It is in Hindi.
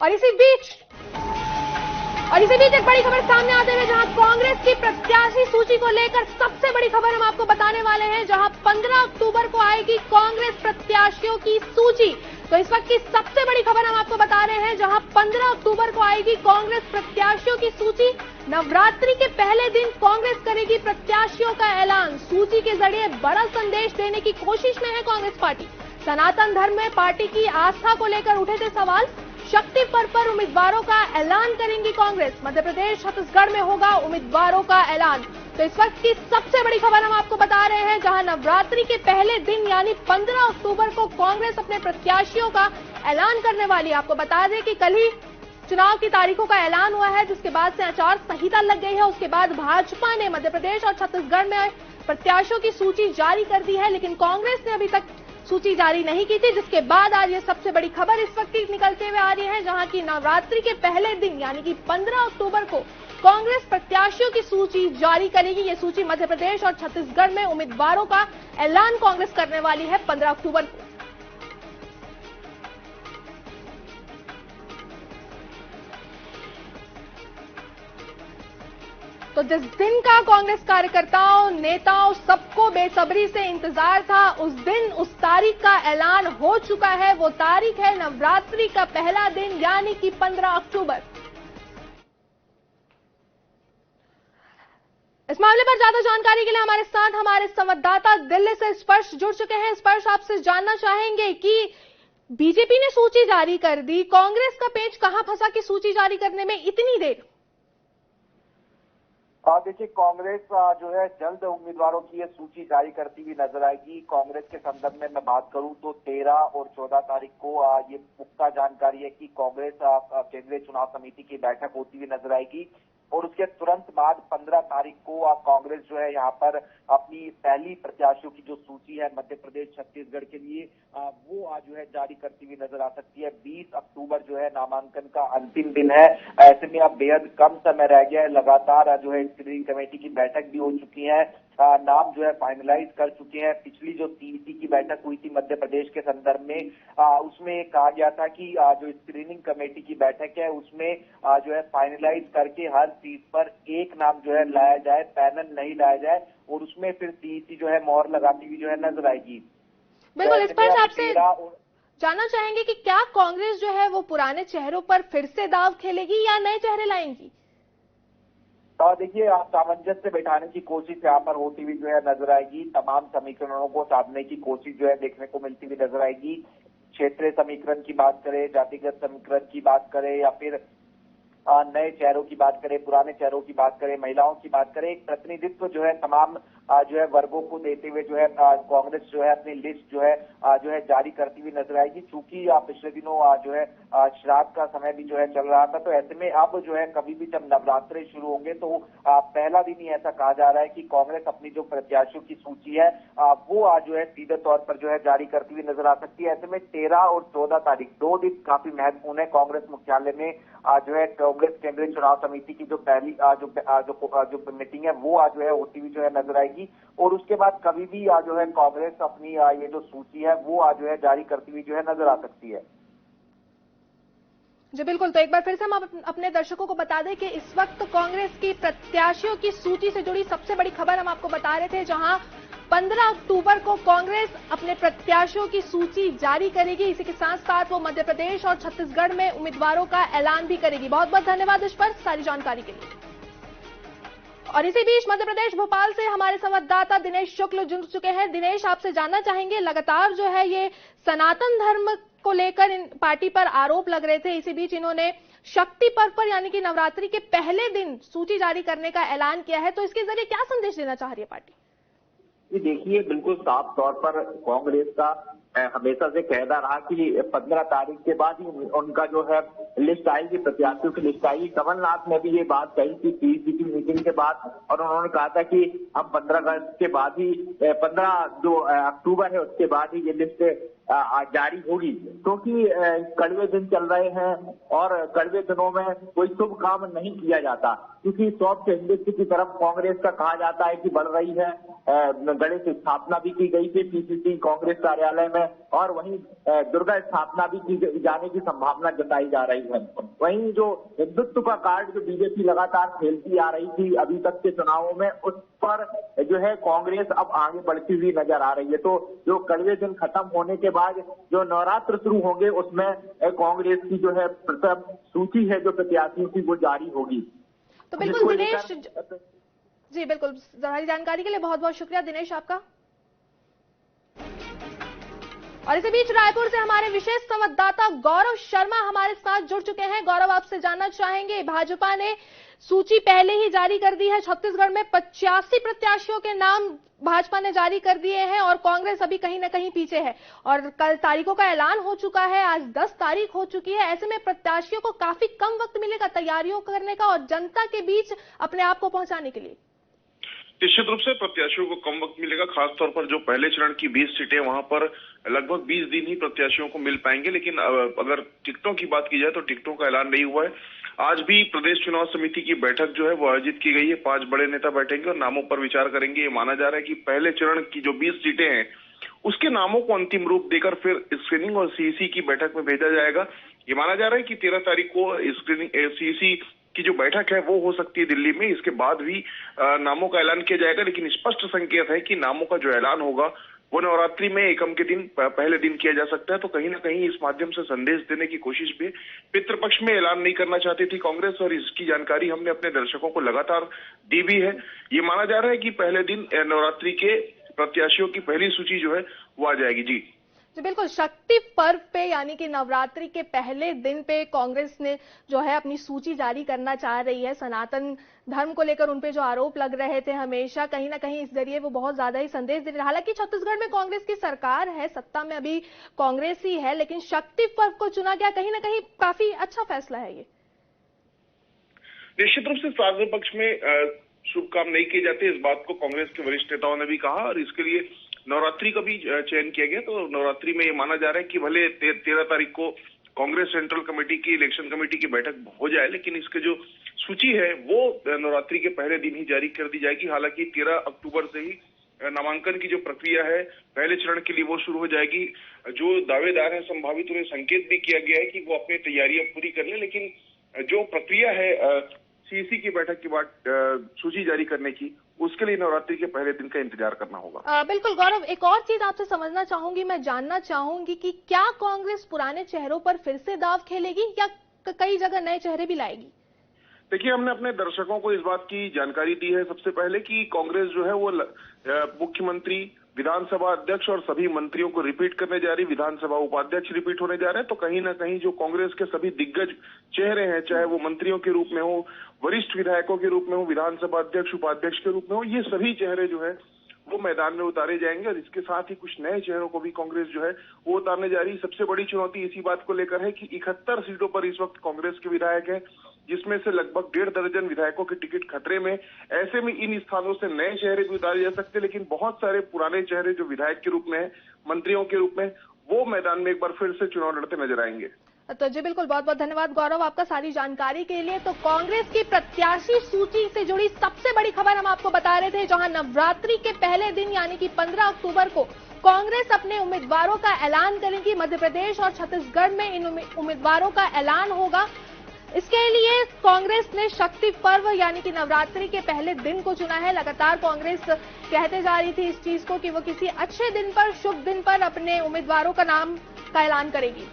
और इसी बीच एक बड़ी खबर सामने आते हुए जहां कांग्रेस की प्रत्याशी सूची को लेकर सबसे बड़ी खबर हम आपको बताने वाले हैं, जहां 15 अक्टूबर को आएगी कांग्रेस प्रत्याशियों की सूची। तो इस वक्त की सबसे बड़ी खबर हम आपको बता रहे हैं, जहां 15 अक्टूबर को आएगी कांग्रेस प्रत्याशियों की सूची। नवरात्रि के पहले दिन कांग्रेस करेगी प्रत्याशियों का ऐलान। सूची के जरिए बड़ा संदेश देने की कोशिश में है कांग्रेस पार्टी। सनातन धर्म में पार्टी की आस्था को लेकर उठे थे सवाल। शक्ति पर्व पर उम्मीदवारों का ऐलान करेंगी कांग्रेस। मध्य प्रदेश छत्तीसगढ़ में होगा उम्मीदवारों का ऐलान। तो इस वक्त की सबसे बड़ी खबर हम आपको बता रहे हैं, जहां नवरात्रि के पहले दिन यानी 15 अक्टूबर को कांग्रेस अपने प्रत्याशियों का ऐलान करने वाली है। आपको बता दें कि कल ही चुनाव की तारीखों का ऐलान हुआ है, जिसके बाद से आचार संहिता लग गई है। उसके बाद भाजपा ने मध्य प्रदेश और छत्तीसगढ़ में प्रत्याशियों की सूची जारी कर दी है, लेकिन कांग्रेस ने अभी तक सूची जारी नहीं की थी, जिसके बाद आज ये सबसे बड़ी खबर इस वक्त निकलते हुए आ रही है, जहां की नवरात्रि के पहले दिन यानी कि 15 अक्टूबर को कांग्रेस प्रत्याशियों की सूची जारी करेगी। ये सूची मध्य प्रदेश और छत्तीसगढ़ में उम्मीदवारों का ऐलान कांग्रेस करने वाली है 15 अक्टूबर को। तो जिस दिन का कांग्रेस कार्यकर्ताओं, नेताओं, सबको बेसब्री से इंतजार था, उस दिन उस तारीख का ऐलान हो चुका है। वो तारीख है नवरात्रि का पहला दिन यानी कि 15 अक्टूबर। इस मामले पर ज्यादा जानकारी के लिए हमारे साथ हमारे संवाददाता दिल्ली से स्पर्श जुड़ चुके हैं। स्पर्श, आपसे जानना चाहेंगे कि बीजेपी ने सूची जारी कर दी, कांग्रेस का पेच कहां फंसा कि सूची जारी करने में इतनी देर? देखिए, कांग्रेस जो है जल्द उम्मीदवारों की ये सूची जारी करती हुई नजर आएगी। कांग्रेस के संदर्भ में मैं बात करूं तो 13 और 14 तारीख को ये पुख्ता जानकारी है कि कांग्रेस केंद्रीय चुनाव समिति की बैठक होती हुई नजर आएगी और उसके तुरंत बाद 15 तारीख को कांग्रेस जो है यहाँ पर अपनी पहली प्रत्याशियों की जो सूची है मध्य प्रदेश छत्तीसगढ़ के लिए वो आज जो है जारी करती हुई नजर आ सकती है। 20 अक्टूबर जो है नामांकन का अंतिम दिन है। ऐसे में अब बेहद कम समय रह गया है। लगातार जो है स्क्रीनिंग कमेटी की बैठक भी हो चुकी है, नाम जो है फाइनलाइज कर चुके हैं। पिछली जो सीईसी की बैठक हुई थी मध्य प्रदेश के संदर्भ में उसमें कहा गया था कि जो स्क्रीनिंग कमेटी की बैठक है उसमें जो है फाइनलाइज करके हर सीट पर एक नाम जो है लाया जाए, पैनल नहीं लाया जाए और उसमें फिर सीईसी जो है मोहर लगाती हुई जो है नजर आएगी। बिल्कुल, इस पर आपसे जानना चाहेंगे कि क्या कांग्रेस जो है वो पुराने चेहरों पर फिर से दांव खेलेगी या नए चेहरे लाएंगी? देखिए, सामंजस्य बैठाने की कोशिश यहाँ पर होती हुई जो है नजर आएगी। तमाम समीकरणों को साधने की कोशिश जो है देखने को मिलती हुई नजर आएगी। क्षेत्रीय समीकरण की बात करें, जातिगत समीकरण की बात करें या फिर नए चेहरों की बात करें, पुराने चेहरों की बात करें, महिलाओं की बात करें, एक प्रतिनिधित्व जो है तमाम जो है वर्गों को देते हुए जो है कांग्रेस जो है अपनी लिस्ट जो है जारी करती हुई नजर आएगी। चूंकि पिछले दिनों जो है श्राद्ध का समय भी जो है चल रहा था, तो ऐसे में अब जो है कभी भी जब नवरात्रे शुरू होंगे तो पहला दिन ही ऐसा कहा जा रहा है कि कांग्रेस अपनी जो प्रत्याशियों की सूची है वो आज जो है सीधे तौर पर जो है जारी करती हुई नजर आ सकती है। ऐसे में 13 और 14 तारीख 2 दिन काफी महत्वपूर्ण है। कांग्रेस मुख्यालय में जो है कांग्रेस केंद्रीय चुनाव समिति की जो पहली जो मीटिंग है वो आज जो है होती हुई जो है नजर आएगी और उसके बाद कभी भी जो है कांग्रेस अपनी ये जो सूची है वो आज जो है जारी करती हुई जो है नजर आ सकती है। जी बिल्कुल, तो एक बार फिर से हम अपने दर्शकों को बता दें कि इस वक्त कांग्रेस की प्रत्याशियों की सूची से जुड़ी सबसे बड़ी खबर हम आपको बता रहे थे, जहां 15 अक्टूबर को कांग्रेस अपने प्रत्याशियों की सूची जारी करेगी। इसी के साथ साथ वो मध्य प्रदेश और छत्तीसगढ़ में उम्मीदवारों का ऐलान भी करेगी। बहुत बहुत धन्यवाद इस पर सारी जानकारी के लिए। और इसी बीच मध्य प्रदेश भोपाल से हमारे संवाददाता दिनेश शुक्ल जुड़ चुके हैं। दिनेश, आपसे जानना चाहेंगे, लगातार जो है ये सनातन धर्म को लेकर इन पार्टी पर आरोप लग रहे थे, इसी बीच इन्होंने शक्ति पर्व पर यानी कि नवरात्रि के पहले दिन सूची जारी करने का ऐलान किया है, तो इसके जरिए क्या संदेश देना चाह रही है पार्टी? देखिए, बिल्कुल साफ तौर पर कांग्रेस का हमेशा से कहना रहा कि 15 तारीख के बाद ही उनका जो है लिस्ट आएगी, प्रत्याशियों की लिस्ट आएगी। कमलनाथ ने भी ये बात कही थी सीईसी की मीटिंग के बाद और उन्होंने कहा था कि हम 15 अगस्त के बाद ही 15 जो अक्टूबर है उसके बाद ही ये लिस्ट जारी होगी, क्योंकि कड़वे दिन चल रहे हैं और कड़वे दिनों में कोई शुभ काम नहीं किया जाता, क्योंकि सॉफ्ट इंडस्ट्री की तरफ कांग्रेस का कहा जाता है कि बढ़ रही है गणेश स्थापना भी की गई थी पीसीसी कांग्रेस कार्यालय में, और वहीं दुर्गा स्थापना भी की जाने की संभावना जताई जा रही है। वहीं जो हिंदुत्व का कार्ड जो बीजेपी लगातार खेलती आ रही थी अभी तक के चुनावों में, उस पर जो है कांग्रेस अब आगे बढ़ती हुई नजर आ रही है। तो जो कड़वे दिन खत्म होने के बाद जो नवरात्र शुरू होंगे उसमें कांग्रेस की जो है सूची है जो प्रत्याशियों की वो जारी होगी। तो बिल्कुल दिनेश जी, बिल्कुल सारी जानकारी के लिए बहुत बहुत शुक्रिया दिनेश आपका। और इसी बीच रायपुर से हमारे विशेष संवाददाता गौरव शर्मा हमारे साथ जुड़ चुके हैं। गौरव, आपसे जानना चाहेंगे, भाजपा ने सूची पहले ही जारी कर दी है। छत्तीसगढ़ में 85 प्रत्याशियों के नाम भाजपा ने जारी कर दिए हैं और कांग्रेस अभी कहीं ना कहीं पीछे है। और कल तारीखों का ऐलान हो चुका है, आज 10 तारीख हो चुकी है। ऐसे में प्रत्याशियों को काफी कम वक्त मिलेगा तैयारियों करने का और जनता के बीच अपने आप को पहुंचाने के लिए। निश्चित रूप से प्रत्याशियों को कम वक्त मिलेगा, खासतौर पर जो पहले चरण की 20 सीटें वहां पर लगभग 20 दिन ही प्रत्याशियों को मिल पाएंगे। लेकिन अगर टिकटों की बात की जाए तो टिकटों का ऐलान नहीं हुआ है। आज भी प्रदेश चुनाव समिति की बैठक जो है वो आयोजित की गई है। 5 बड़े नेता बैठेंगे और नामों पर विचार करेंगे। ये माना जा रहा है कि पहले चरण की जो 20 सीटें हैं उसके नामों को अंतिम रूप देकर फिर स्क्रीनिंग और सीईसी की बैठक में भेजा जाएगा। ये माना जा रहा है कि 13 तारीख को स्क्रीनिंग सीईसी की जो बैठक है वो हो सकती है दिल्ली में। इसके बाद भी नामों का ऐलान किया जाएगा, लेकिन स्पष्ट संकेत है कि नामों का जो ऐलान होगा वो नवरात्रि में एकम के दिन पहले दिन किया जा सकता है। तो कहीं ना कहीं इस माध्यम से संदेश देने की कोशिश भी पितृपक्ष में ऐलान नहीं करना चाहती थी कांग्रेस, और इसकी जानकारी हमने अपने दर्शकों को लगातार दी भी है। ये माना जा रहा है कि पहले दिन नवरात्रि के प्रत्याशियों की पहली सूची जो है वो आ जाएगी। जी बिल्कुल, शक्ति पर्व पे यानी कि नवरात्रि के पहले दिन पे कांग्रेस ने जो है अपनी सूची जारी करना चाह रही है। सनातन धर्म को लेकर उन पे जो आरोप लग रहे थे हमेशा, कहीं ना कहीं इस जरिए वो बहुत ज्यादा ही संदेश दे रहे हैं। हालांकि छत्तीसगढ़ में कांग्रेस की सरकार है, सत्ता में अभी कांग्रेस ही है, लेकिन शक्ति पर्व को चुना गया, कहीं ना कहीं काफी अच्छा फैसला है ये। निश्चित रूप से सार्वजनिक पक्ष में शुभ काम नहीं किए जाते, इस बात को कांग्रेस के वरिष्ठ नेताओं ने भी कहा, और इसके लिए नवरात्रि का भी चयन किया गया। तो नवरात्रि में ये माना जा रहा है कि भले 13 तारीख को कांग्रेस सेंट्रल कमेटी की इलेक्शन कमेटी की बैठक हो जाए, लेकिन इसके जो सूची है वो नवरात्रि के पहले दिन ही जारी कर दी जाएगी। हालांकि 13 अक्टूबर से ही नामांकन की जो प्रक्रिया है पहले चरण के लिए वो शुरू हो जाएगी। जो दावेदार है संभावित उन्हें संकेत भी किया गया है कि वो अपनी तैयारियां पूरी कर लें, लेकिन जो प्रक्रिया है सीईसी की बैठक के बाद सूची जारी करने की, उसके लिए नवरात्रि के पहले दिन का इंतजार करना होगा। बिल्कुल गौरव, एक और चीज आपसे समझना चाहूंगी, मैं जानना चाहूंगी कि क्या कांग्रेस पुराने चेहरों पर फिर से दांव खेलेगी या कई जगह नए चेहरे भी लाएगी? देखिए, हमने अपने दर्शकों को इस बात की जानकारी दी है सबसे पहले कि कांग्रेस जो है वो मुख्यमंत्री, विधानसभा अध्यक्ष और सभी मंत्रियों को रिपीट करने जा रही, विधानसभा उपाध्यक्ष रिपीट होने जा रहे हैं। तो कहीं ना कहीं जो कांग्रेस के सभी दिग्गज चेहरे हैं, चाहे वो मंत्रियों के रूप में हो, वरिष्ठ विधायकों के रूप में हो, विधानसभा अध्यक्ष उपाध्यक्ष के रूप में हो, ये सभी चेहरे जो है वो मैदान में उतारे जाएंगे। और इसके साथ ही कुछ नए चेहरों को भी कांग्रेस जो है वो उतारने जा रही है। सबसे बड़ी चुनौती इसी बात को लेकर है कि 71 सीटों पर इस वक्त कांग्रेस के विधायक हैं, जिसमें से लगभग 1.5 दर्जन विधायकों के टिकट खतरे में। ऐसे में इन स्थानों से नए चेहरे भी उतारे जा सकते हैं, लेकिन बहुत सारे पुराने चेहरे जो विधायक के रूप में है, मंत्रियों के रूप में, वो मैदान में एक बार फिर से चुनाव लड़ते नजर आएंगे। तो जी बिल्कुल, बहुत बहुत धन्यवाद गौरव आपका सारी जानकारी के लिए। तो कांग्रेस की प्रत्याशी सूची से जुड़ी सबसे बड़ी खबर हम आपको बता रहे थे, जहां नवरात्रि के पहले दिन यानी कि 15 अक्टूबर को कांग्रेस अपने उम्मीदवारों का ऐलान करेगी। मध्य प्रदेश और छत्तीसगढ़ में इन उम्मीदवारों का ऐलान होगा। इसके लिए कांग्रेस ने शक्ति पर्व यानी कि नवरात्रि के पहले दिन को चुना है। लगातार कांग्रेस कहते जा रही थी इस चीज को कि वो किसी अच्छे दिन पर, शुभ दिन पर अपने उम्मीदवारों का नाम का ऐलान करेगी।